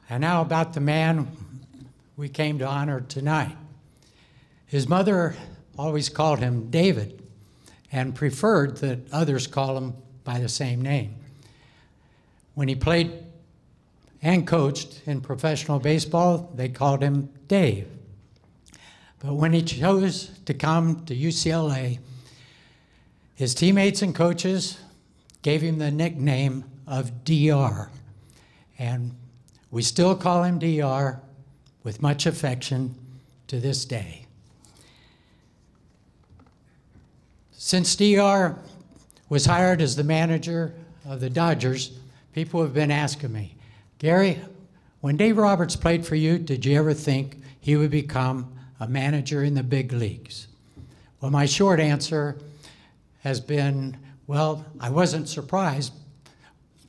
And now about the man we came to honor tonight. His mother always called him David and preferred that others call him by the same name. When he played and coached in professional baseball, they called him Dave. But when he chose to come to UCLA, his teammates and coaches gave him the nickname of DR. And we still call him DR with much affection to this day. Since DR was hired as the manager of the Dodgers, people have been asking me, Gary, when Dave Roberts played for you, did you ever think he would become a manager in the big leagues? Well, my short answer has been, well, I wasn't surprised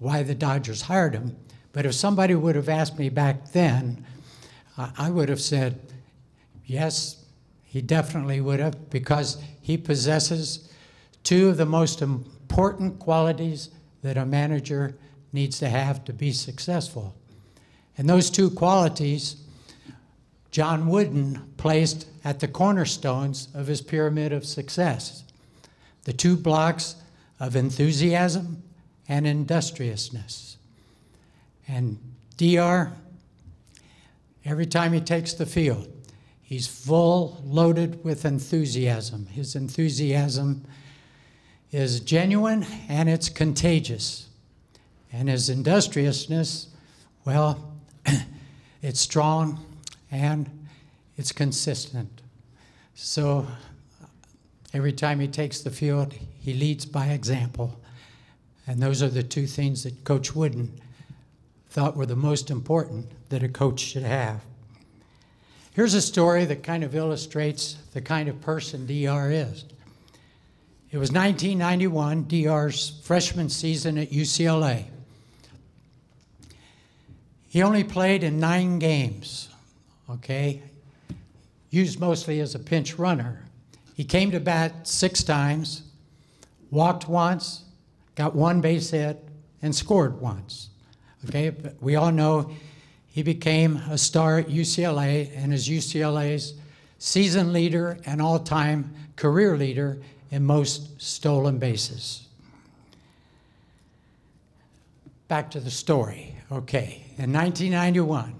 why the Dodgers hired him, but if somebody would have asked me back then, I would have said, yes, he definitely would have, because he possesses two of the most important qualities that a manager needs to have to be successful. And those two qualities, John Wooden placed at the cornerstones of his pyramid of success. The two blocks of enthusiasm and industriousness. And DR, every time he takes the field, he's full loaded with enthusiasm. His enthusiasm is genuine and it's contagious. And his industriousness, well, it's strong and it's consistent. So every time he takes the field, he leads by example. And those are the two things that Coach Wooden thought were the most important that a coach should have. Here's a story that kind of illustrates the kind of person DR is. It was 1991, DR's freshman season at UCLA. He only played in 9 games, okay? Used mostly as a pinch runner. He came to bat 6 times, walked once, got 1 base hit, and scored once. Okay, but we all know he became a star at UCLA and is UCLA's season leader and all-time career leader in most stolen bases. Back to the story. Okay, in 1991,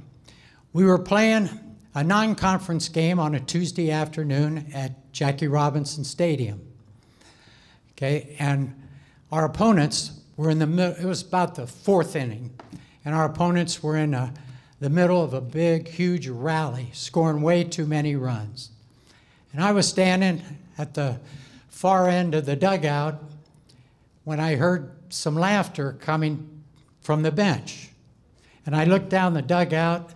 we were playing a non-conference game on a Tuesday afternoon at Jackie Robinson Stadium. Okay, and our opponents were in the middle, it was about the 4th inning, and our opponents were in the middle of a big, huge rally, scoring way too many runs. And I was standing at the far end of the dugout when I heard some laughter coming from the bench. And I looked down the dugout,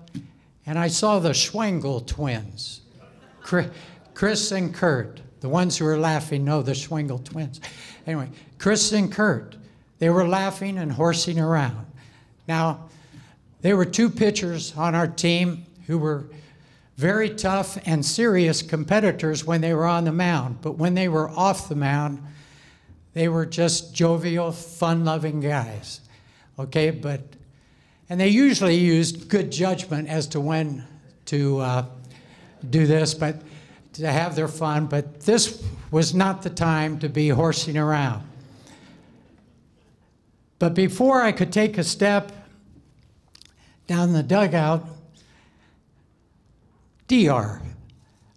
and I saw the Schwengel twins, Chris and Kurt. The ones who were laughing know the Schwengel twins. Anyway, Chris and Kurt, they were laughing and horsing around. Now, there were 2 pitchers on our team who were very tough and serious competitors when they were on the mound, but when they were off the mound, they were just jovial, fun-loving guys. Okay, and they usually used good judgment as to when to do this, but to have their fun, but this was not the time to be horsing around. But before I could take a step down the dugout, DR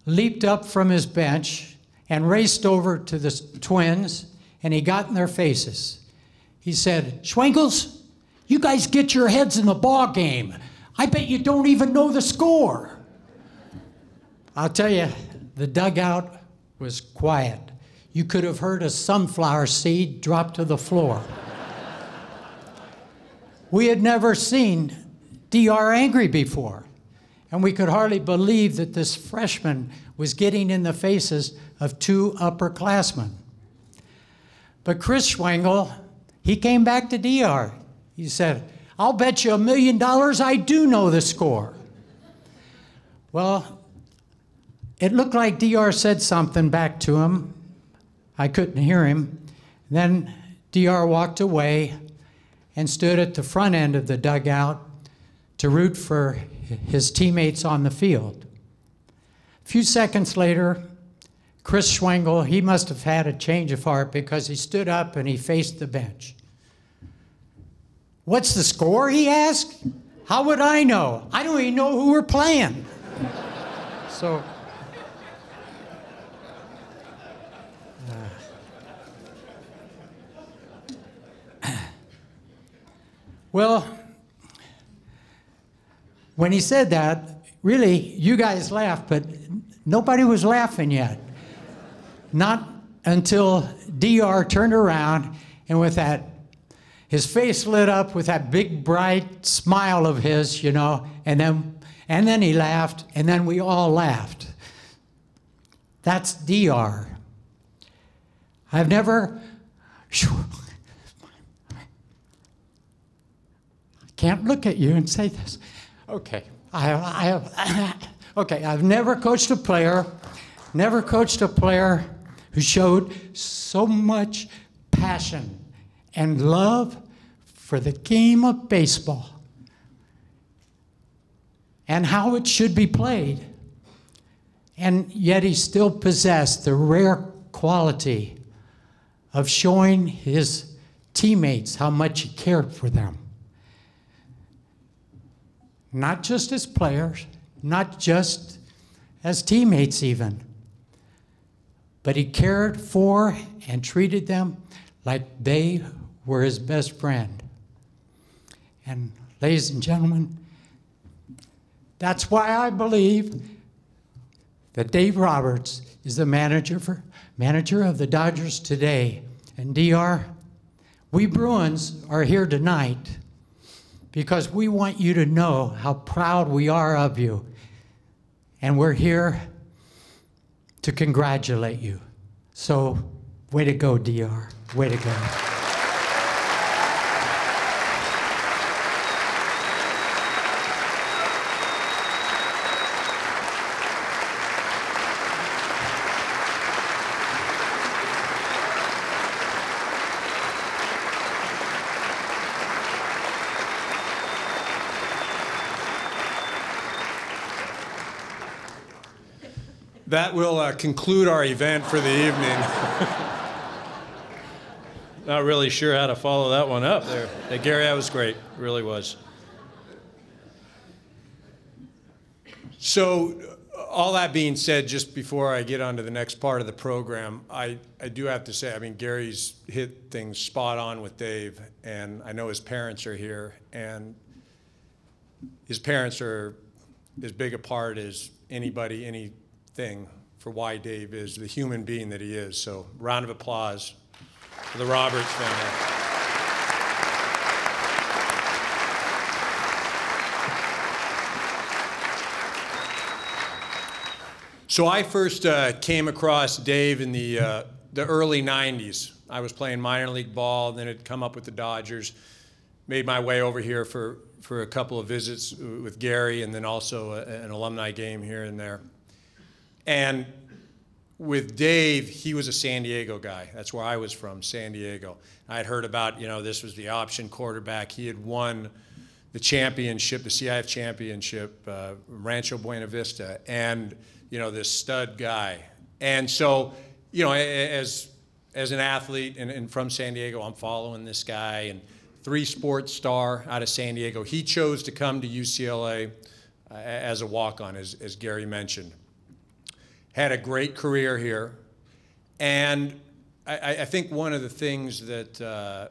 leaped up from his bench and raced over to the twins, and he got in their faces. He said, "Schwengels, you guys get your heads in the ball game. I bet you don't even know the score." I'll tell you, the dugout was quiet. You could have heard a sunflower seed drop to the floor. We had never seen DR angry before, and we could hardly believe that this freshman was getting in the faces of 2 upperclassmen. But Chris Schwengel, he came back to DR. He said, "I'll bet you $1 million I do know the score." Well, it looked like DR said something back to him. I couldn't hear him. Then DR walked away and stood at the front end of the dugout to root for his teammates on the field. A few seconds later, Chris Schwengel, he must have had a change of heart because he stood up and he faced the bench. "What's the score?" he asked. "How would I know? I don't even know who we're playing." So, well, when he said that, really, you guys laughed, but nobody was laughing yet. Not until DR turned around and with that, his face lit up with that big, bright smile of his, you know, and then he laughed, and then we all laughed. That's DR. I've never, I can't look at you and say this. Okay, okay, I've never coached a player who showed so much passion and love for the game of baseball and how it should be played. And yet he still possessed the rare quality of showing his teammates how much he cared for them. Not just as players, not just as teammates even, but he cared for and treated them like they were his best friend. And ladies and gentlemen, that's why I believe that Dave Roberts is the manager of the Dodgers today. And DR, we Bruins are here tonight because we want you to know how proud we are of you. And we're here to congratulate you. So, way to go, DR. Way to go. That will conclude our event for the evening. Not really sure how to follow that one up there. Hey, Gary, that was great. It really was. So, all that being said, just before I get on to the next part of the program, I do have to say, I mean, Gary's hit things spot on with Dave, and I know his parents are here, and his parents are as big a part as anybody, anything for why Dave is the human being that he is. So, round of applause for the Roberts family. So I first came across Dave in the early 90s. I was playing minor league ball, then had come up with the Dodgers, made my way over here for a couple of visits with Gary, and then also an alumni game here and there. And with Dave, he was a San Diego guy. That's where I was from, San Diego. I had heard about, you know, this was the option quarterback. He had won the championship, the CIF championship, Rancho Buena Vista, and, you know, this stud guy. And so, you know, as an athlete and from San Diego, I'm following this guy, and three-sport star out of San Diego. He chose to come to UCLA as a walk-on, as Gary mentioned. Had a great career here. And I think one of the things that,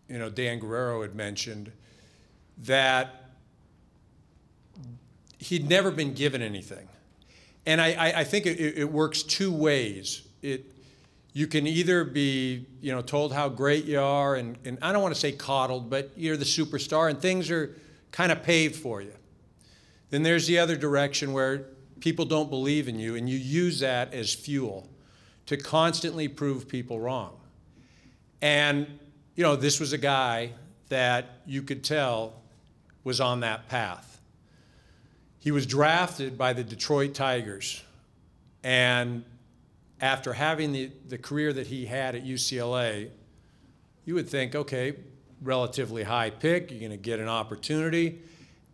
you know, Dan Guerrero had mentioned, that he'd never been given anything. And I think it works two ways. You can either be, you know, told how great you are, and I don't want to say coddled, but you're the superstar, and things are kind of paved for you. Then there's the other direction where people don't believe in you, and you use that as fuel to constantly prove people wrong. And, you know, this was a guy that you could tell was on that path. He was drafted by the Detroit Tigers, and after having the career that he had at UCLA, you would think, okay, relatively high pick, you're going to get an opportunity.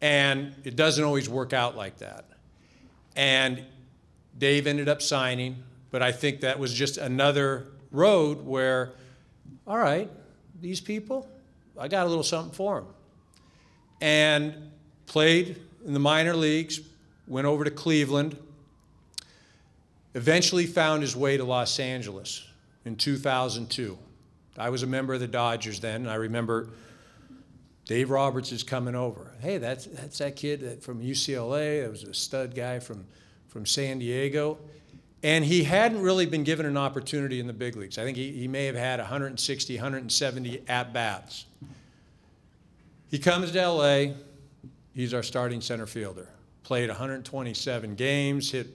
And it doesn't always work out like that. And Dave ended up signing, but I think that was just another road where, all right, these people, I got a little something for them. And played in the minor leagues, went over to Cleveland, eventually found his way to Los Angeles in 2002. I was a member of the Dodgers then, and I remember Dave Roberts is coming over. Hey, that's that kid from UCLA. That was a stud guy from San Diego. And he hadn't really been given an opportunity in the big leagues. I think he may have had 160, 170 at-bats. He comes to LA. He's our starting center fielder. Played 127 games, hit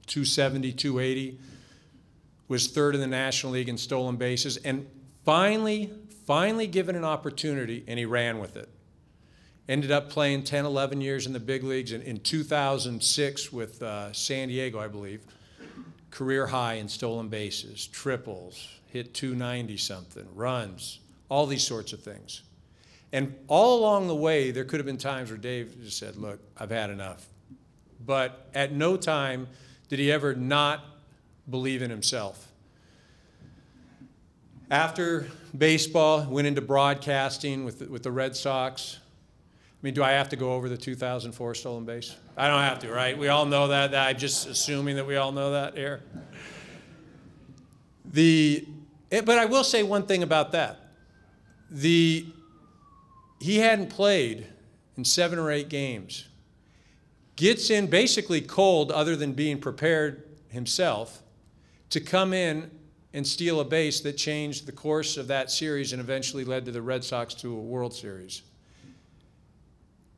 270, 280. Was third in the National League in stolen bases, and finally given an opportunity, and he ran with it. Ended up playing 10, 11 years in the big leagues. In 2006 with San Diego, I believe, career high in stolen bases, triples, hit 290-something, runs, all these sorts of things. And all along the way, there could have been times where Dave just said, look, I've had enough. But at no time did he ever not believe in himself. After baseball, went into broadcasting with the Red Sox. I mean, do I have to go over the 2004 stolen base? I don't have to, right? We all know that. I'm just assuming that we all know that here. But I will say one thing about that. He hadn't played in 7 or 8 games. Gets in basically cold, other than being prepared himself, to come in and steal a base that changed the course of that series and eventually led to the Red Sox to a World Series.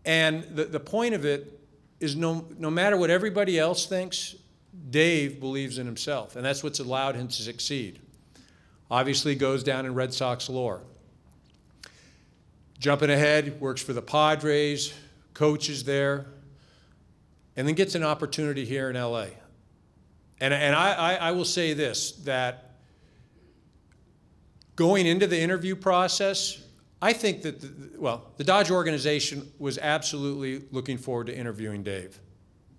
And the point of it is no matter what everybody else thinks, Dave believes in himself, and that's what's allowed him to succeed. Obviously goes down in Red Sox lore. Jumping ahead, works for the Padres, coaches there, and then gets an opportunity here in LA. And I will say this, that going into the interview process, I think that, the Dodger organization was absolutely looking forward to interviewing Dave.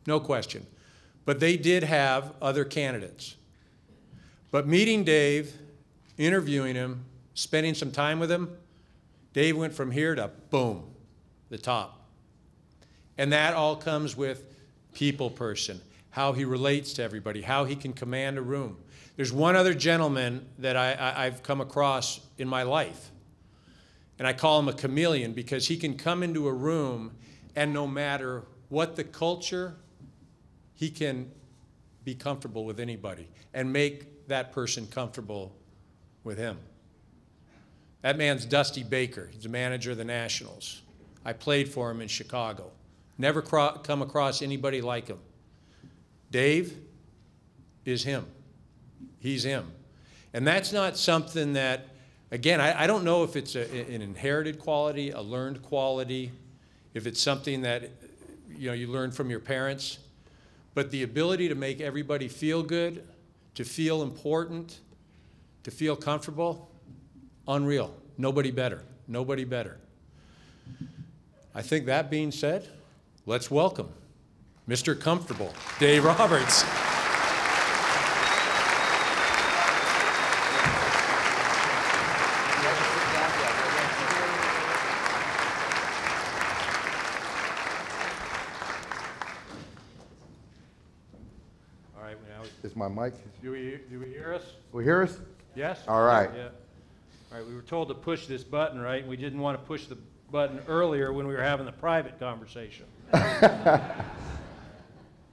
No question. But they did have other candidates. But meeting Dave, interviewing him, spending some time with him, Dave went from here to boom, the top. And that all comes with people person, how he relates to everybody, how he can command a room. There's one other gentleman that I've come across in my life, and I call him a chameleon because he can come into a room and no matter what the culture, he can be comfortable with anybody and make that person comfortable with him. That man's Dusty Baker. He's the manager of the Nationals. I played for him in Chicago. Never come across anybody like him. Dave is him. He's him. And that's not something that, again, I don't know if it's an inherited quality, a learned quality, if it's something that you learn from your parents, but the ability to make everybody feel good, to feel important, to feel comfortable, unreal. Nobody better. Nobody better. I think that being said, let's welcome Mr. Comfortable, Dave Roberts. All right, now Is my mic? do we hear us? Will you hear us? Yes? All right. Yeah. All right, we were told to push this button, right? And we didn't want to push the button earlier when we were having the private conversation.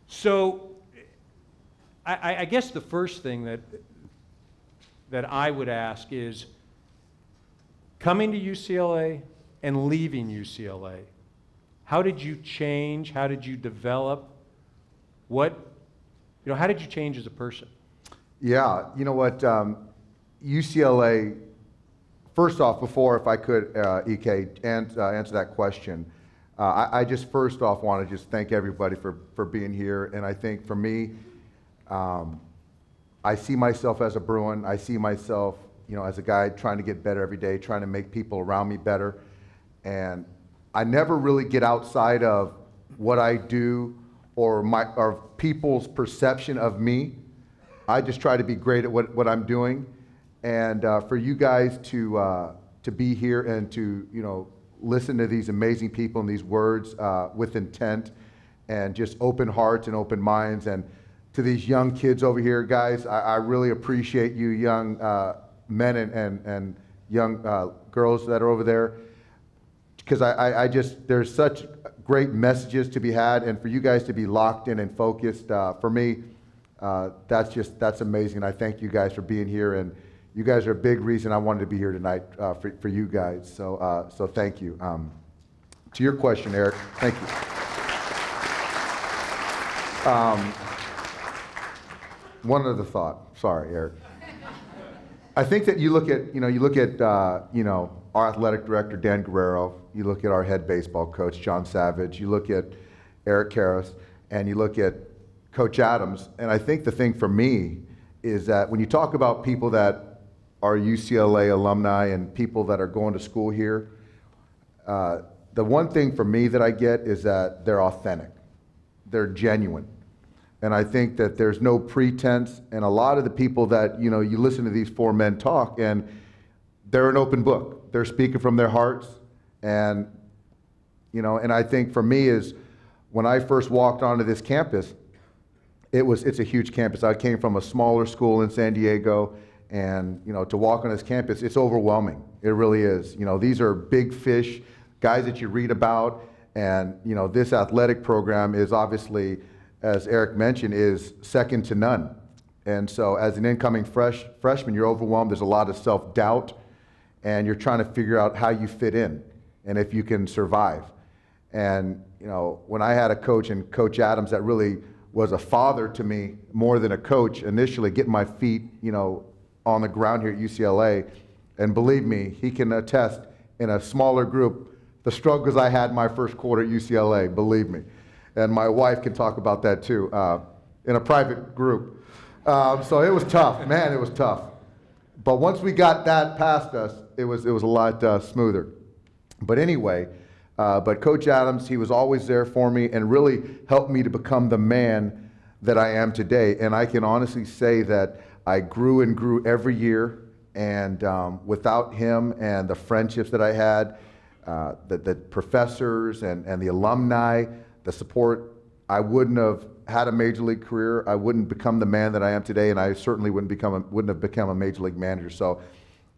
So I guess the first thing that I would ask is, coming to UCLA and leaving UCLA, how did you change? How did you develop? How did you change as a person? Yeah, you know what, UCLA, first off, before, if I could, EK, answer that question, I just first off want to just thank everybody for being here. And I think for me, I see myself as a Bruin. I see myself, as a guy trying to get better every day, trying to make people around me better. And I never really get outside of what I do or people's perception of me. I just try to be great at what I'm doing. And for you guys to be here and to, listen to these amazing people and these words with intent and just open hearts and open minds. And to these young kids over here, guys, I really appreciate you young men and young girls that are over there. Because I just, there's such great messages to be had, and for you guys to be locked in and focused, for me, that's amazing. I thank you guys for being here, and you guys are a big reason I wanted to be here tonight for you guys. So thank you. To your question, Eric, thank you. One other thought. Sorry, Eric. I think that you look at our athletic director, Dan Guerrero, you look at our head baseball coach, John Savage, you look at Eric Karros, and you look at Coach Adams, and I think the thing for me is that when you talk about people that are UCLA alumni and people that are going to school here, the one thing for me that I get is that they're authentic, they're genuine. And I think that there's no pretense, and a lot of the people that, you listen to these four men talk, and they're an open book. They're speaking from their hearts, and, and I think for me is when I first walked onto this campus, it's a huge campus. I came from a smaller school in San Diego, and, to walk on this campus, it's overwhelming. It really is. These are big fish, guys that you read about, and, this athletic program is obviously, as Eric mentioned, is second to none. And so as an incoming freshman, you're overwhelmed. There's a lot of self-doubt, and you're trying to figure out how you fit in and if you can survive. And, when I had a coach, and Coach Adams, that really was a father to me more than a coach, initially getting my feet, on the ground here at UCLA. And believe me, he can attest in a smaller group the struggles I had in my first quarter at UCLA, believe me. And my wife can talk about that too, in a private group. So it was tough, man, it was tough. But once we got that past us, it was a lot smoother. But anyway, but Coach Adams, he was always there for me and really helped me to become the man that I am today. And I can honestly say that I grew and grew every year. And without him and the friendships that I had, the professors and the alumni, the support, I wouldn't have had a major league career. I wouldn't become the man that I am today, and I certainly wouldn't have become a major league manager. So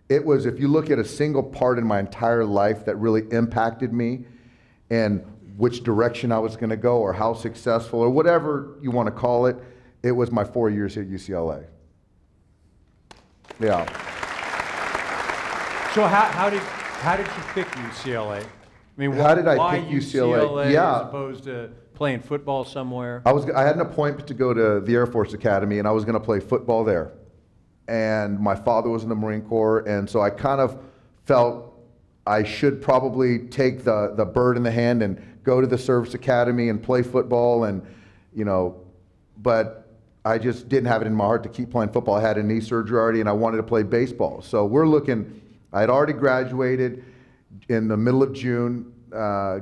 it was, if you look at a single part in my entire life that really impacted me and which direction I was going to go or how successful or whatever you want to call it, it was my 4 years here at UCLA. Yeah. So how did you pick UCLA? I mean, how did I why pick UCLA? Yeah. As opposed to playing football somewhere? I had an appointment to go to the Air Force Academy, and I was going to play football there. And my father was in the Marine Corps, and so I kind of felt I should probably take the bird in the hand and go to the Service Academy and play football, and but I just didn't have it in my heart to keep playing football. I had a knee surgery already, and I wanted to play baseball. So we're looking. I had already graduated in the middle of June,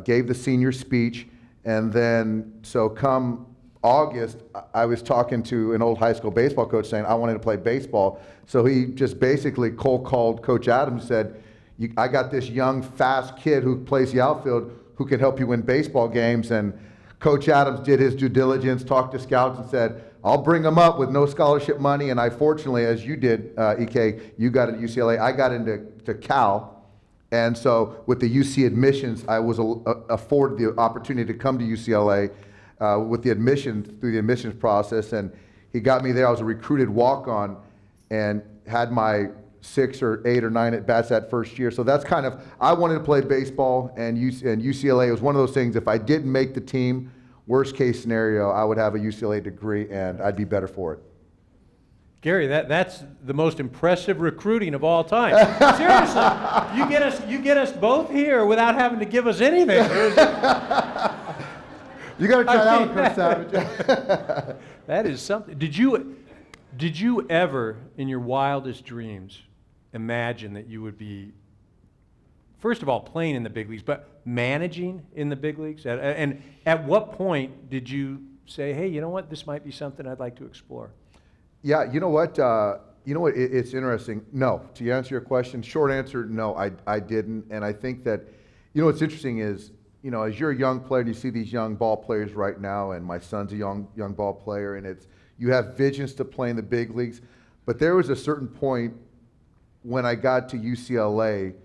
gave the senior speech, and then so come August, I was talking to an old high school baseball coach saying I wanted to play baseball. So he just basically cold called Coach Adams and said, I got this young, fast kid who plays the outfield who can help you win baseball games. And Coach Adams did his due diligence, talked to scouts and said, I'll bring him up with no scholarship money. And I fortunately, as you did, EK, you got into UCLA, I got into Cal. And so with the UC admissions, I was afforded the opportunity to come to UCLA with the admissions, through the admissions process. And he got me there. I was a recruited walk-on and had my 6 or 8 or 9 at bats that first year. So that's kind of, I wanted to play baseball, and UCLA was one of those things, if I didn't make the team, worst case scenario, I would have a UCLA degree and I'd be better for it. Gary, that's the most impressive recruiting of all time. Seriously, you get us both here without having to give us anything. You got to try that one, Coach Savage. That is something. Did you ever, in your wildest dreams, imagine that you would be first of all, playing in the big leagues, but managing in the big leagues? And at what point did you say, hey, you know what, this might be something I'd like to explore? Yeah, you know what? It's interesting. No, to answer your question, short answer, no, I didn't. And I think that, what's interesting is, as you're a young player and you see these young ball players right now, and my son's a young ball player, and you have visions to play in the big leagues. But there was a certain point when I got to UCLA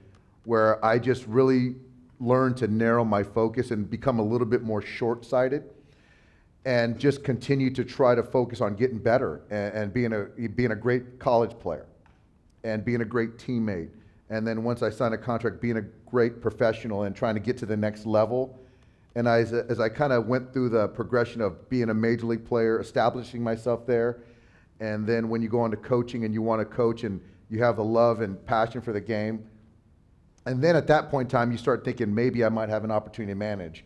where I just really learned to narrow my focus and become a little bit more short-sighted, and just continue to try to focus on getting better and being a great college player and being a great teammate. And then once I signed a contract, being a great professional and trying to get to the next level. And as I kind of went through the progression of being a major league player, establishing myself there, and then when you go on to coaching and you want to coach and you have the love and passion for the game, and then at that point in time, you start thinking maybe I might have an opportunity to manage.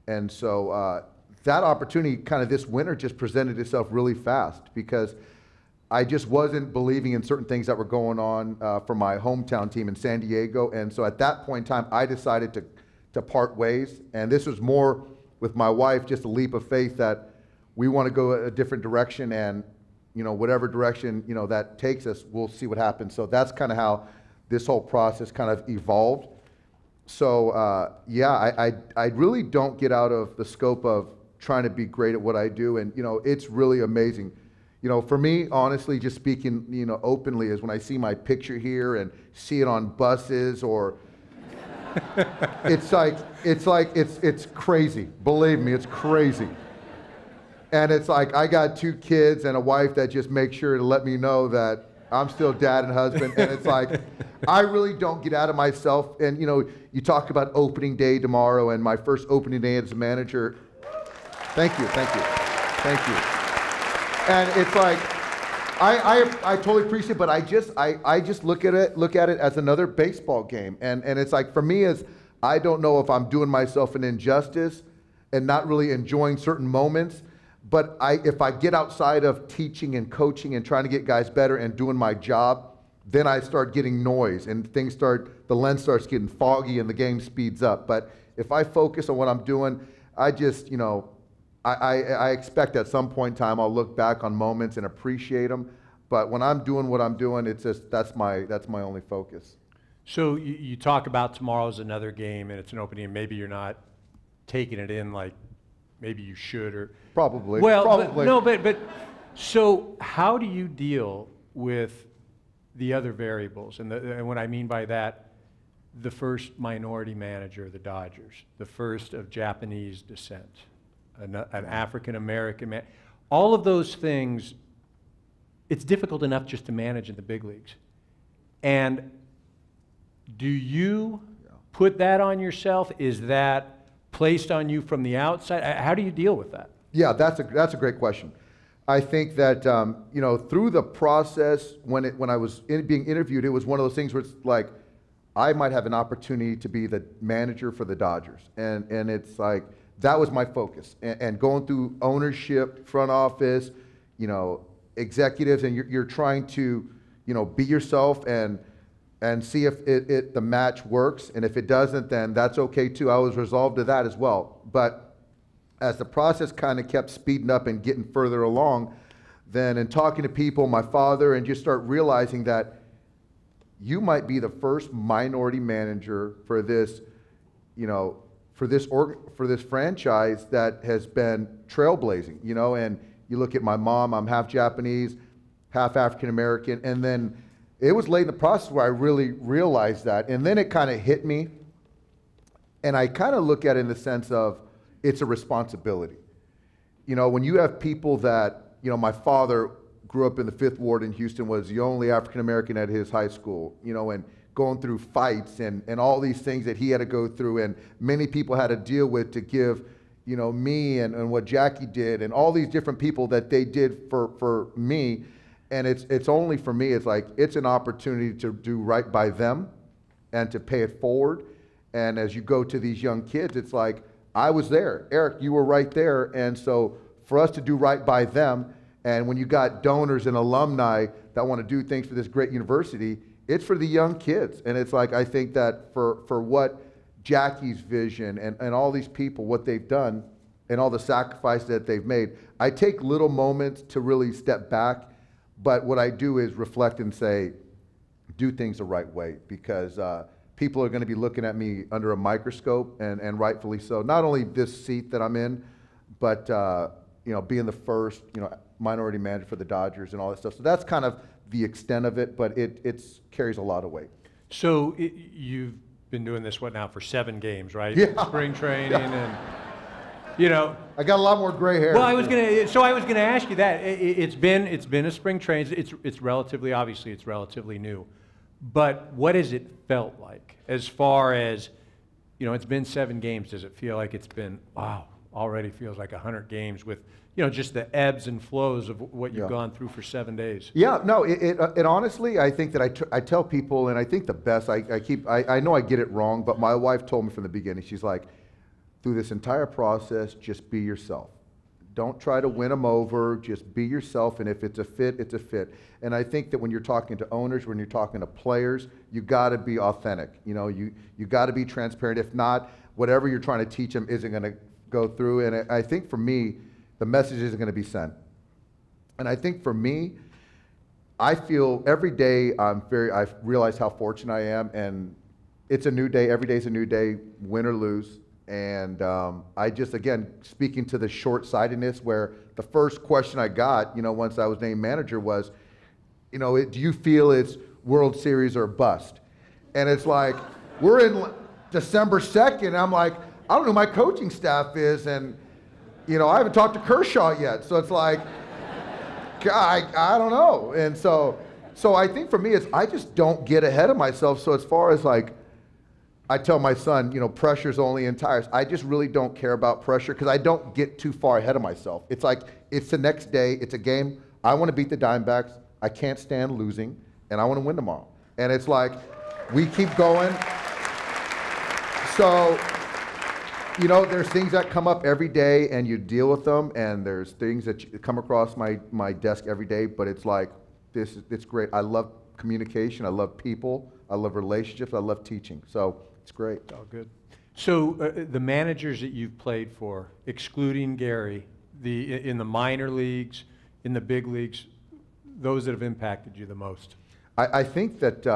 And so that opportunity kind of this winter just presented itself really fast, because I just wasn't believing in certain things that were going on for my hometown team in San Diego. And so at that point in time, I decided to part ways. And this was more with my wife, just a leap of faith that we want to go a different direction, and whatever direction that takes us, we'll see what happens. So that's kind of how this whole process kind of evolved. So yeah, I really don't get out of the scope of trying to be great at what I do, and it's really amazing. For me, honestly, just speaking openly, is when I see my picture here and see it on buses, or it's crazy. Believe me, it's crazy. And it's like I got 2 kids and a wife that just make sure to let me know that I'm still dad and husband. And it's like I really don't get out of myself. And you talk about opening day tomorrow, and my first opening day as a manager. Thank you. And it's like I totally appreciate it, but I just look at it as another baseball game. And it's like, for me, is I don't know if I'm doing myself an injustice and not really enjoying certain moments. But if I get outside of teaching and coaching and trying to get guys better and doing my job, then I start getting noise and the lens starts getting foggy and the game speeds up. But if I focus on what I'm doing, I just, I expect at some point in time I'll look back on moments and appreciate them. But when I'm doing what I'm doing, it's just, that's my only focus. So you talk about tomorrow's another game and it's an opening, and maybe you're not taking it in like maybe you should, or probably. Well, probably. But so how do you deal with the other variables? And what I mean by that, the first minority manager of the Dodgers, the first of Japanese descent, an African American man, all of those things. It's difficult enough just to manage in the big leagues. And do you put that on yourself? Is that placed on you from the outside? How do you deal with that? Yeah, that's a great question. I think that through the process, when I was being interviewed, it was one of those things where it's like I might have an opportunity to be the manager for the Dodgers, and it's like that was my focus. And going through ownership, front office, executives, and you're trying to be yourself and see if the match works, and if it doesn't, then that's okay too. I was resolved to that as well. But as the process kind of kept speeding up and getting further along, then in talking to people, my father, and just start realizing that you might be the first minority manager for this, for this franchise that has been trailblazing, and you look at my mom, I'm half Japanese, half African American, and then it was late in the process where I really realized that. And then it kind of hit me. And I kind of look at it in the sense of it's a responsibility. When you have people that, my father grew up in the 5th Ward in Houston, was the only African American at his high school, and going through fights and all these things that he had to go through, and many people had to deal with to give, me and what Jackie did, and all these different people that they did for me. And it's only for me, it's like, it's an opportunity to do right by them and to pay it forward. And as you go to these young kids, it's like, I was there. Eric, you were right there. And so for us to do right by them, and when you got donors and alumni that want to do things for this great university, it's for the young kids. And it's like, I think that for what Jackie's vision and all these people, what they've done and all the sacrifice that they've made, I take little moments to really step back. But what I do is reflect and say, do things the right way, because people are going to be looking at me under a microscope, and rightfully so. Not only this seat that I'm in, but you know, being the first, you know, minority manager for the Dodgers and all that stuff. So that's kind of the extent of it, but it carries a lot of weight. So you've been doing this, what now, for 7 games, right? Yeah. Spring training and, you know. I got a lot more gray hair. Well, I was gonna ask you that. It's been a spring training. It's relatively, obviously, it's relatively new. But what has it felt like as far as, you know, it's been 7 games. Does it feel like it's been, wow, already feels like 100 games with, you know, just the ebbs and flows of what you've gone through for 7 days? Yeah, no, it honestly, I think that I tell people, and I think the best, I know I get it wrong, but my wife told me from the beginning, she's like, through this entire process, just be yourself. Don't try to win them over, just be yourself, and if it's a fit, it's a fit. And I think that when you're talking to owners, when you're talking to players, you gotta be authentic. You know, you gotta be transparent. If not, whatever you're trying to teach them isn't gonna go through. And I think for me, the message isn't gonna be sent. And I think for me, I feel every day I realize how fortunate I am, and it's a new day, every day's a new day, win or lose. And I just, again, speaking to the short-sightedness, where the first question I got, you know, once I was named manager was, you know, do you feel it's World Series or bust? And it's like, we're in December 2nd, I'm like, I don't know who my coaching staff is, and, you know, I haven't talked to Kershaw yet. So it's like, I don't know. And so I think for me, it's, I just don't get ahead of myself. So as far as like, I tell my son, you know, pressure's only in tires. I just really don't care about pressure because I don't get too far ahead of myself. It's like, it's the next day, it's a game. I want to beat the Diamondbacks. I can't stand losing, and I want to win tomorrow. And it's like, we keep going. So, you know, there's things that come up every day, and you deal with them, and there's things that come across my desk every day, but it's like, it's great. I love communication. I love people. I love relationships. I love teaching. So it's great. Oh, good. So the managers that you've played for, excluding Gary, in the minor leagues, in the big leagues, those that have impacted you the most? I think that,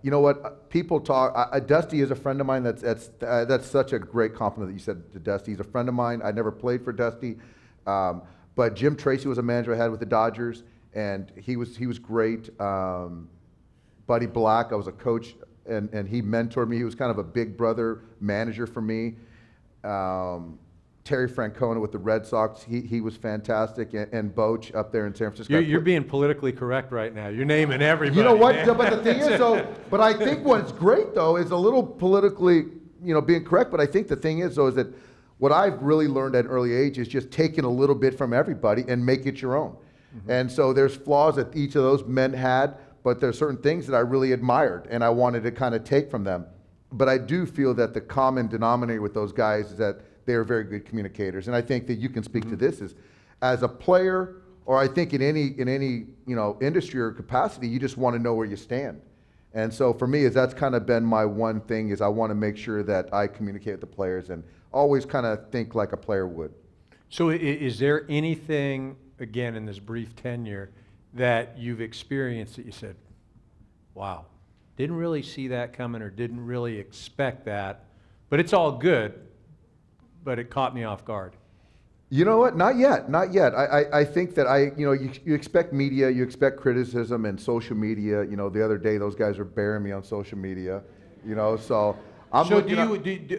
you know what, people talk, Dusty is a friend of mine. That's such a great compliment that you said to Dusty. He's a friend of mine. I never played for Dusty. But Jim Tracy was a manager I had with the Dodgers, and he was great. Buddy Black, I was a coach, and he mentored me. He was kind of a big brother manager for me. Terry Francona with the Red Sox, he was fantastic, and Boch up there in San Francisco. You're being politically correct right now. You're naming everybody. You know what? Man. But the thing is, though, but I think what's great, though, is a little politically, you know, being correct. But I think the thing is, though, is that what I've really learned at an early age is just taking a little bit from everybody and make it your own. Mm-hmm. And so there's flaws that each of those men had, but there's certain things that I really admired, and I wanted to kind of take from them. But I do feel that the common denominator with those guys is that they are very good communicators. And I think that you can speak to this as a player, or I think in any you know, industry or capacity, you just want to know where you stand. And so for me, that's kind of been my one thing, is I want to make sure that I communicate with the players and always kind of think like a player would. So is there anything, again, in this brief tenure that you've experienced that you said, wow, didn't really see that coming or didn't really expect that, but it's all good, but it caught me off guard? You know what? Not yet. Not yet. I think that you know, you expect media, you expect criticism and social media. You know, the other day those guys were burying me on social media. You know, so I'm so looking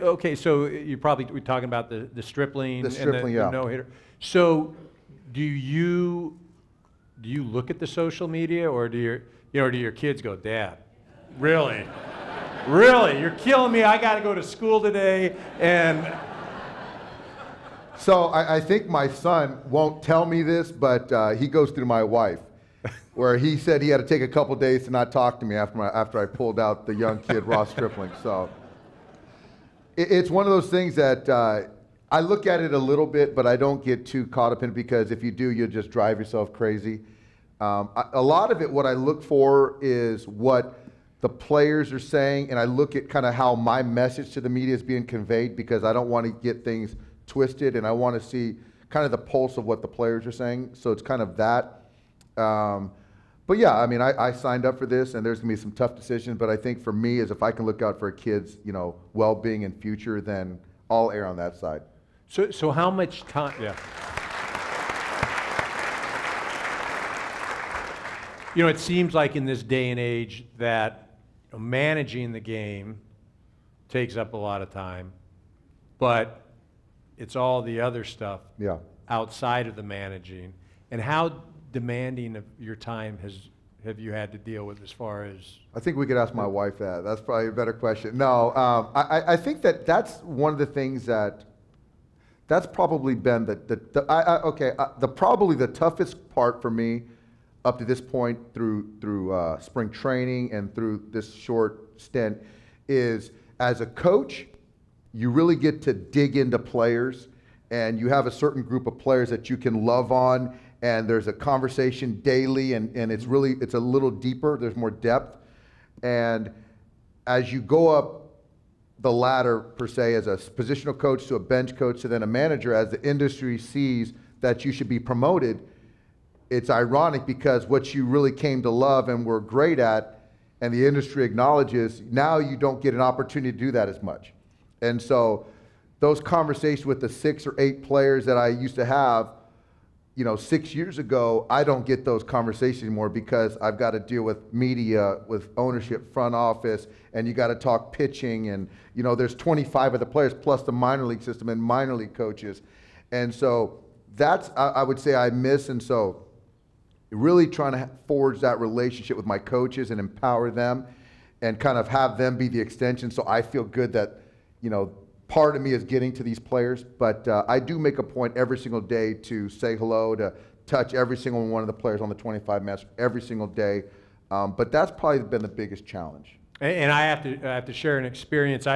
okay, so we're talking about the stripling, the stripling, and the no-hitter. So do you look at the social media, or do your kids go, Dad, really? Really? You're killing me. I got to go to school today. And so I think my son won't tell me this, but he goes through my wife, where he said he had to take a couple days to not talk to me after I pulled out the young kid, Ross Stripling. So it's one of those things that I look at it a little bit, but I don't get too caught up in it, because if you do, you'll just drive yourself crazy. A lot of it, what I look for is what the players are saying, and I look at kind of how my message to the media is being conveyed, because I don't want to get things twisted, and I want to see kind of the pulse of what the players are saying. So it's kind of that. But yeah, I mean, I signed up for this, and there's going to be some tough decisions. But I think for me, is if I can look out for a kid's, well-being and future, then I'll err on that side. So how much time? Yeah. It seems like in this day and age that managing the game takes up a lot of time, but it's all the other stuff outside of the managing. And how demanding of your time have you had to deal with as far as? I think we could ask my wife that. That's probably a better question. No, I think that's one of the things that's probably been probably the toughest part for me up to this point through spring training and through this short stint is, as a coach, you really get to dig into players, and you have a certain group of players that you can love on, and there's a conversation daily, and it's a little deeper, there's more depth. And as you go up the ladder, per se, as a positional coach to a bench coach to then a manager, as the industry sees that you should be promoted, it's ironic, because what you really came to love and were great at, and the industry acknowledges, now you don't get an opportunity to do that as much. And so those conversations with the 6 or 8 players that I used to have, 6 years ago, I don't get those conversations anymore, because I've got to deal with media, with ownership, front office, and you got to talk pitching, and there's 25 of the players plus the minor league system and minor league coaches. And so that's, I would say, I miss. And so really trying to forge that relationship with my coaches and empower them and kind of have them be the extension, so I feel good that, part of me is getting to these players. But I do make a point every single day to say hello, to touch every single one of the players on the 25 mats every single day. But that's probably been the biggest challenge. And I have to share an experience.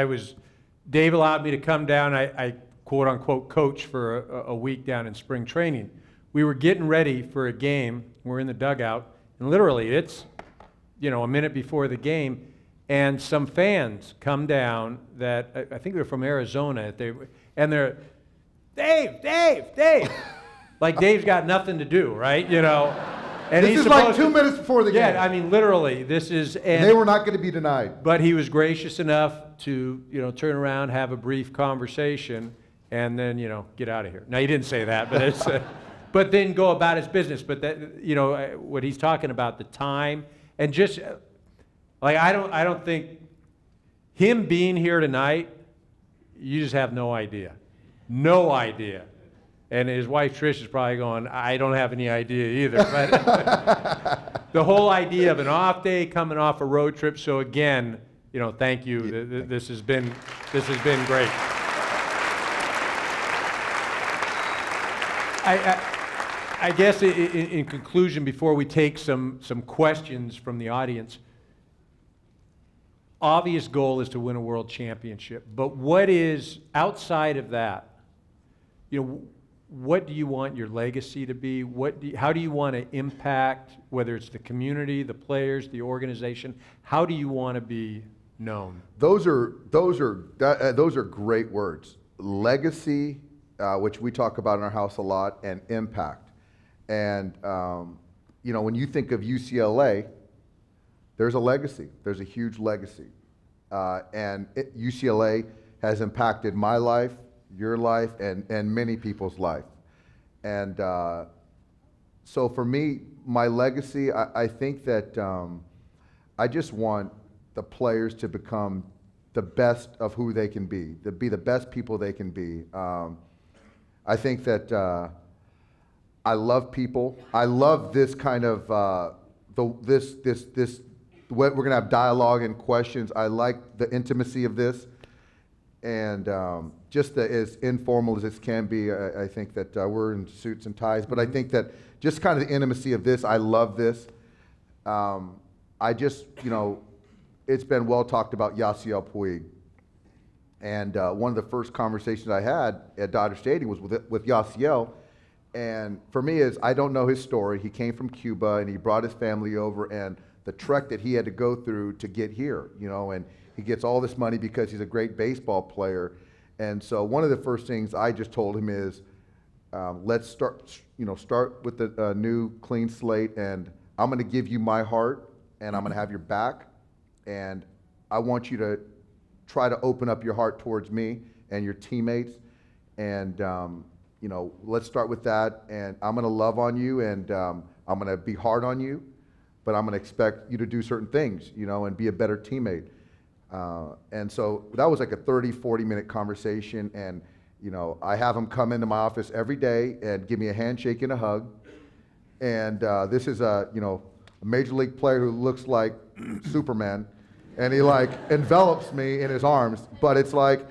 Dave allowed me to come down. I quote unquote coach for a week down in spring training. We were getting ready for a game. We're in the dugout, and literally it's, a minute before the game, and some fans come down that I think they're from Arizona. And they're, Dave, like Dave's got nothing to do, right? And this is like 2 minutes before the game. Yeah, I mean, literally, this is. And they were not going to be denied. But he was gracious enough to, turn around, have a brief conversation, and then, get out of here. Now, he didn't say that, but it's. But then go about his business. But that, what he's talking about, the time, and just like I don't think him being here tonight, you just have no idea, And his wife Trish is probably going, I don't have any idea either. But the whole idea of an off day, coming off a road trip. So again, thank you. This has been great. I guess in conclusion, before we take some questions from the audience, obvious goal is to win a world championship. But what is outside of that? What do you want your legacy to be? How do you want to impact, whether it's the community, the players, the organization? How do you want to be known? Those are great words. Legacy, which we talk about in our house a lot, and impact. And when you think of UCLA, there's a legacy. There's a huge legacy, and UCLA has impacted my life, your life, and many people's life. And so for me, my legacy, I think that I just want the players to become the best of who they can be, to be the best people they can be. I think that I love people. I love this kind of we're going to have dialogue and questions. I like the intimacy of this. And just as informal as this can be, I think that we're in suits and ties. But I think that just kind of the intimacy of this, I love this. I just, it's been well talked about Yasiel Puig. And one of the first conversations I had at Dodger Stadium was with Yasiel. And for me, I don't know his story. He came from Cuba, and he brought his family over. And the trek that he had to go through to get here, you know, and he gets all this money because he's a great baseball player. And so one of the first things I just told him is, let's start with a new clean slate, and I'm going to give you my heart, and I'm going to have your back, and I want you to try to open up your heart towards me and your teammates, and you know, let's start with that, and I'm going to love on you, and I'm going to be hard on you, but I'm going to expect you to do certain things, you know, and be a better teammate. And so that was like a 30, 40-minute conversation, and you know, I have him come into my office every day and give me a handshake and a hug. And this is a major league player who looks like Superman, and he like envelops me in his arms. But it's like,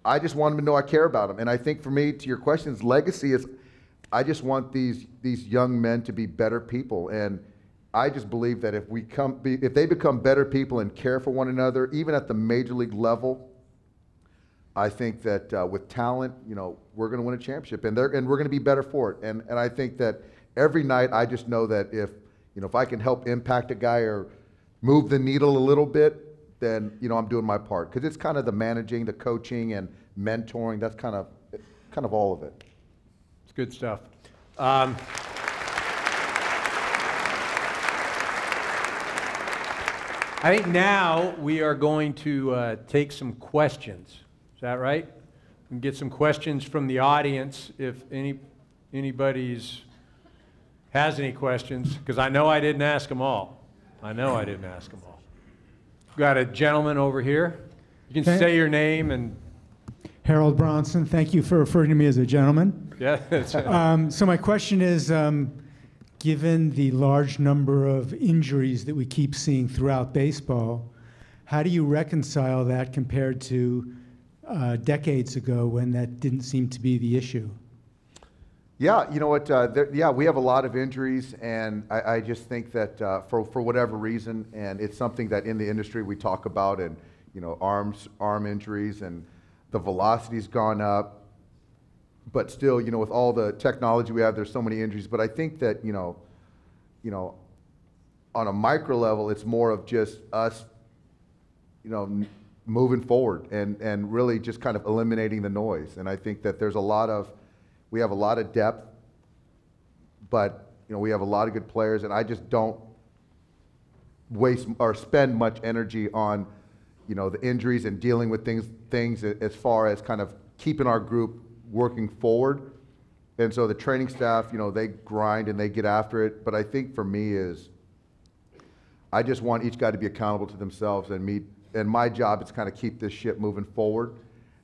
I just want him to know I care about him. And I think for me, to your questions, legacy is, I just want these young men to be better people. And I just believe that if they become better people and care for one another, even at the major league level, I think that with talent, you know, we're going to win a championship, and we're going to be better for it. And I think that every night I just know that if I can help impact a guy or move the needle a little bit, then I'm doing my part, because it's kind of the managing, the coaching, and mentoring. That's kind of all of it. It's good stuff. I think now we are going to take some questions. Is that right? We can get some questions from the audience if anybody's has any questions, because I know I didn't ask them all. Got a gentleman over here. You can say your name and... Harold Bronson, thank you for referring to me as a gentleman. Yeah. So my question is, given the large number of injuries that we keep seeing throughout baseball, how do you reconcile that compared to decades ago when that didn't seem to be the issue? Yeah, you know what? We have a lot of injuries, and I just think that for whatever reason, and it's something that in the industry we talk about, and arm injuries, and the velocity's gone up, but still, with all the technology we have, there's so many injuries. But I think that on a micro level, it's more of just us, moving forward and really just kind of eliminating the noise. And I think that we have a lot of depth, but we have a lot of good players, and I just don't waste or spend much energy on the injuries and dealing with things as far as kind of keeping our group working forward. And so the training staff, they grind and they get after it. But I think for me I just want each guy to be accountable to themselves, and my job is to kind of keep this ship moving forward.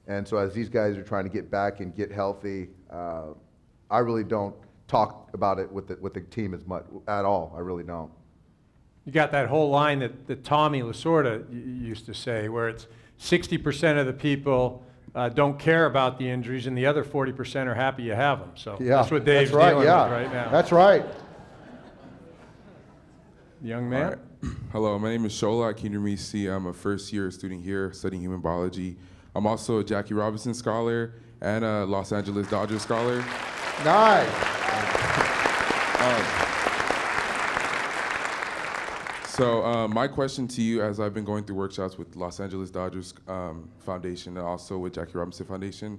And so as these guys are trying to get back and get healthy, I really don't talk about it with the team as much at all. I really don't. You got that whole line that Tommy Lasorda used to say, where it's 60% of the people don't care about the injuries, and the other 40% are happy you have them. So yeah, that's what Dave's dealing with right now. That's right. Young man. Right. Hello, my name is Shola Akinremisi. I'm a first-year student here studying human biology. I'm also a Jackie Robinson Scholar and a Los Angeles Dodgers Scholar. Nice. So my question to you, as I've been going through workshops with Los Angeles Dodgers Foundation and also with Jackie Robinson Foundation,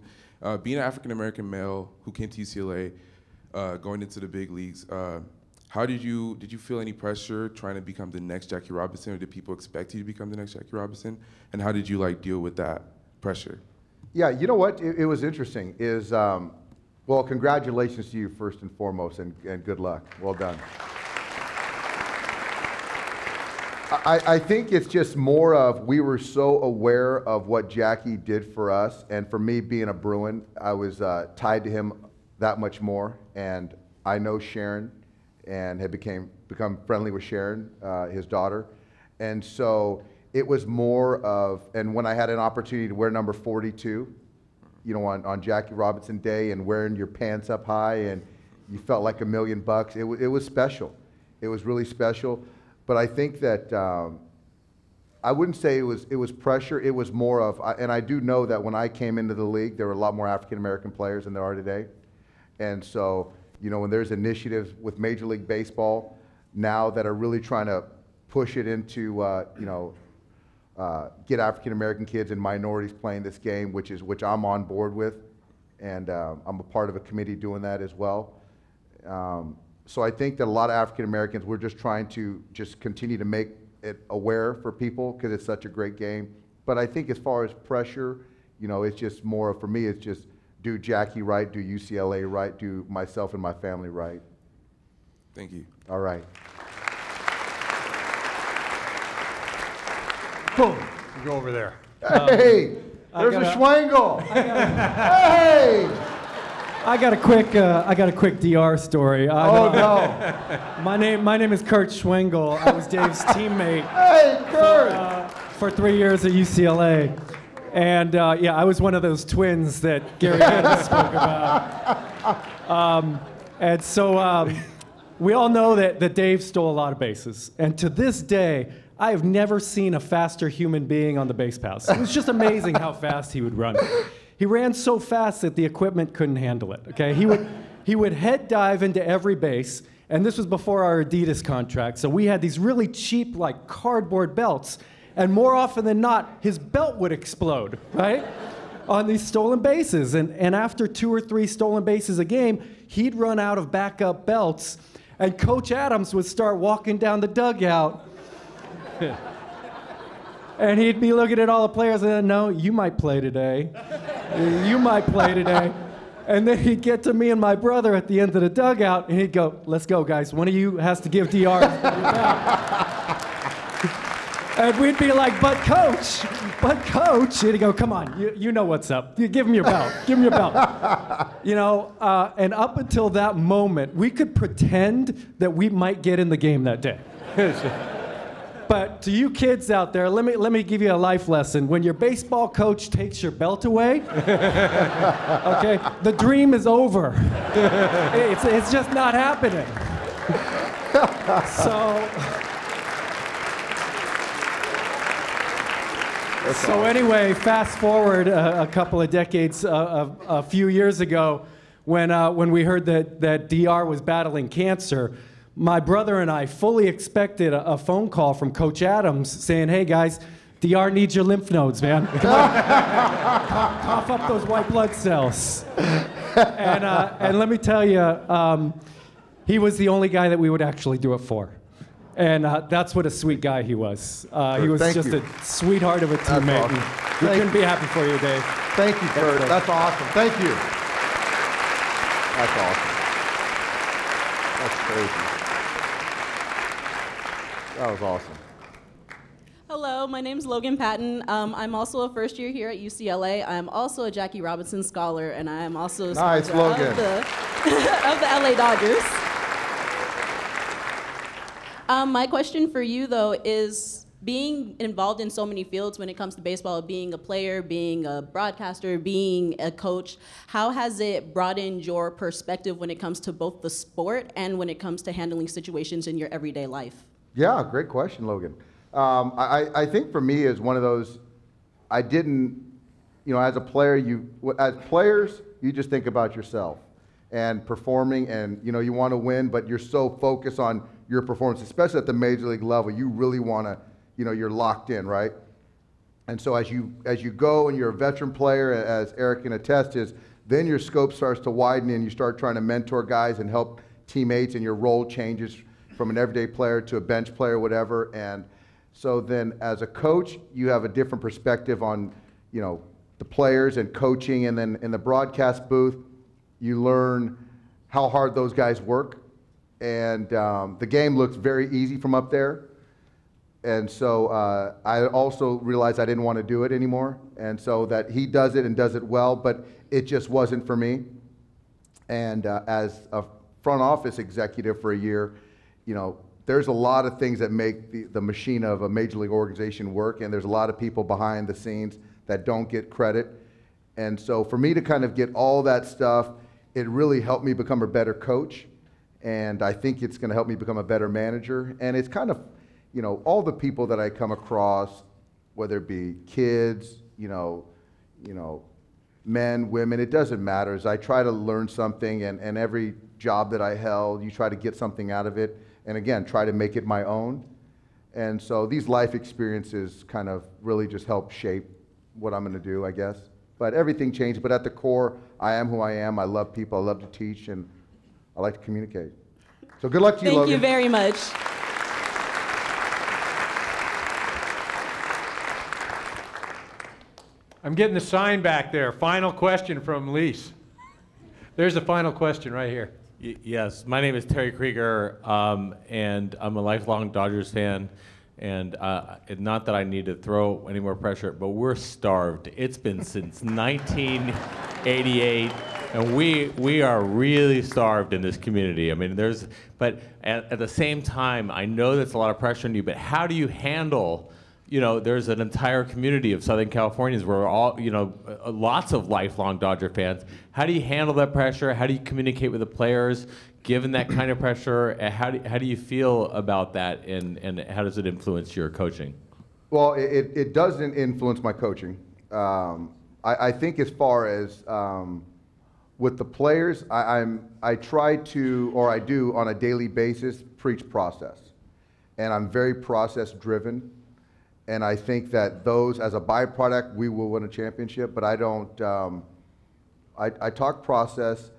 being an African-American male who came to UCLA, going into the big leagues, how did you feel any pressure trying to become the next Jackie Robinson, or did people expect you to become the next Jackie Robinson? And how did you deal with that pressure? Yeah, you know what? It was interesting. Well, congratulations to you first and foremost, and good luck. Well done. I think it's just more of, we were so aware of what Jackie did for us, and for me being a Bruin, I was tied to him that much more. And I know Sharon, and had become friendly with Sharon, his daughter, and so it was more of, and when I had an opportunity to wear number 42, on Jackie Robinson Day, and wearing your pants up high, and you felt like $1 million, it was special. It was really special. But I think that I wouldn't say it was pressure. It was more of, and I do know that when I came into the league, there were a lot more African American players than there are today. And so, when there's initiatives with Major League Baseball now that are really trying to push it into, get African American kids and minorities playing this game, which I'm on board with, and I'm a part of a committee doing that as well. So I think that a lot of African Americans, we're just trying to just continue to make it aware for people because it's such a great game. But I think as far as pressure, it's just more, for me, it's just do Jackie right, do UCLA right, do myself and my family right. Thank you. All right. Boom. You go over there. Hey, there's a Schwengel. Hey. I got a quick DR story. Oh no. My name is Kurt Schwengel. I was Dave's teammate. Hey, Kurt. For 3 years at UCLA. And yeah, I was one of those twins that Gary Hill spoke about. And so we all know that Dave stole a lot of bases. And to this day, I have never seen a faster human being on the base paths. It was just amazing how fast he would run. He ran so fast that the equipment couldn't handle it, okay? He would head dive into every base, and this was before our Adidas contract, so we had these really cheap, like, cardboard belts, and more often than not, his belt would explode, right? On these stolen bases, and after 2 or 3 stolen bases a game, he'd run out of backup belts, and Coach Adams would start walking down the dugout, and he'd be looking at all the players and then, no, you might play today. You might play today. And then he'd get to me and my brother at the end of the dugout, and he'd go, let's go, guys. One of you has to give DR. And we'd be like, but coach. And he'd go, come on, you know what's up. Give him your belt. Give him your belt. And up until that moment, we could pretend that we might get in the game that day. But to you kids out there, let me give you a life lesson. When your baseball coach takes your belt away, okay, the dream is over. It's just not happening. So anyway, fast forward a couple of decades, a few years ago, when we heard that DR was battling cancer, my brother and I fully expected a phone call from Coach Adams saying, hey guys, DR needs your lymph nodes, man. Come on. Cough up those white blood cells. And let me tell you, he was the only guy that we would actually do it for. And that's what a sweet guy he was. He was just a sweetheart of a teammate. Awesome. We couldn't be happy for you, Dave. Thank you, Kurt. That's awesome. Thank you. That's awesome. That's crazy. That was awesome. Hello, my name's Logan Patton. I'm also a first year here at UCLA. I'm also a Jackie Robinson scholar, and I am also a Nice, Logan. of the LA Dodgers. My question for you, though, is being involved in so many fields when it comes to baseball, being a player, being a broadcaster, being a coach, how has it broadened your perspective when it comes to both the sport and when it comes to handling situations in your everyday life? Yeah, great question, Logan. I think for me is one of those, I didn't, as a player, as players, you just think about yourself and performing, and you want to win, but you're so focused on your performance, especially at the major league level. You really want to, you're locked in, right? And so as you go and you're a veteran player, as Eric can attest, then your scope starts to widen and you start trying to mentor guys and help teammates, and your role changes from an everyday player to a bench player, whatever. And so then as a coach, you have a different perspective on, the players and coaching. And then in the broadcast booth, you learn how hard those guys work. And the game looks very easy from up there. And so I also realized I didn't want to do it anymore. And so that he does it and does it well, but it just wasn't for me. And as a front office executive for a year, there's a lot of things that make the machine of a major league organization work, and there's a lot of people behind the scenes that don't get credit. And so for me to kind of get all that stuff, it really helped me become a better coach, and I think it's going to help me become a better manager. And it's kind of, all the people that I come across, whether it be kids, men, women, it doesn't matter. As I try to learn something, and every job that I held, you try to get something out of it. And again, try to make it my own. And so these life experiences kind of really just help shape what I'm going to do, I guess. But everything changed. But at the core, I am who I am. I love people. I love to teach, and I like to communicate. So good luck to you, Logan. Thank you very much. I'm getting the sign back there. Final question from Lise. There's the final question right here. Yes, my name is Terry Krieger, and I'm a lifelong Dodgers fan. And not that I need to throw any more pressure, but we're starved. It's been since 1988, and we are really starved in this community. I mean, but at the same time, I know that's a lot of pressure on you. But how do you handle? You know, there's an entire community of Southern Californians where we're all, lots of lifelong Dodger fans. How do you handle that pressure? How do you communicate with the players, given that kind of pressure? How do you feel about that, and how does it influence your coaching? Well, it doesn't influence my coaching. I think as far as with the players, I try to, or I do on a daily basis, preach process. And I'm very process driven. And I think that those, as a byproduct, we will win a championship, but I don't, I talk process,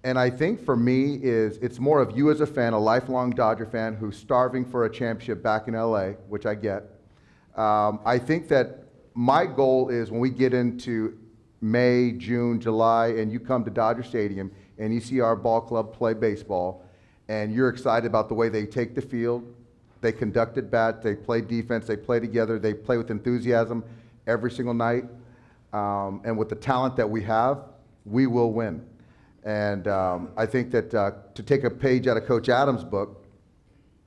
and I think for me it's more of you as a fan, a lifelong Dodger fan who's starving for a championship back in LA, which I get. I think that my goal is when we get into May, June, July, and you come to Dodger Stadium and you see our ball club play baseball, and you're excited about the way they take the field, they conduct at bat, they play defense, they play together, they play with enthusiasm every single night. And with the talent that we have, we will win. And I think that to take a page out of Coach Adams' book,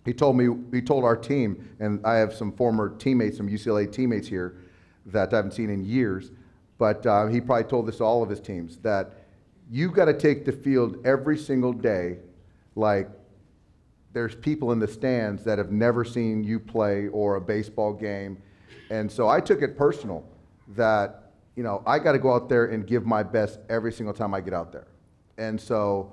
he told our team, and I have some former teammates, some UCLA teammates here that I haven't seen in years, but he probably told this to all of his teams, that you've got to take the field every single day like there's people in the stands that have never seen you play or a baseball game. And so I took it personal that, I got to go out there and give my best every single time I get out there. And so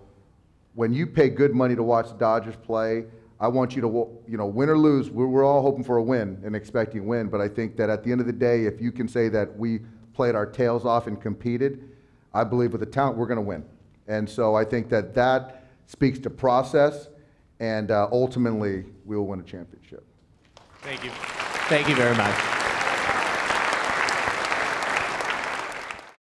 when you pay good money to watch the Dodgers play, I want you to, win or lose, we're all hoping for a win and expecting a win. But I think that at the end of the day, if you can say that we played our tails off and competed, I believe with the talent, we're going to win. And so I think that speaks to process. And ultimately, we will win a championship. Thank you. Thank you very much.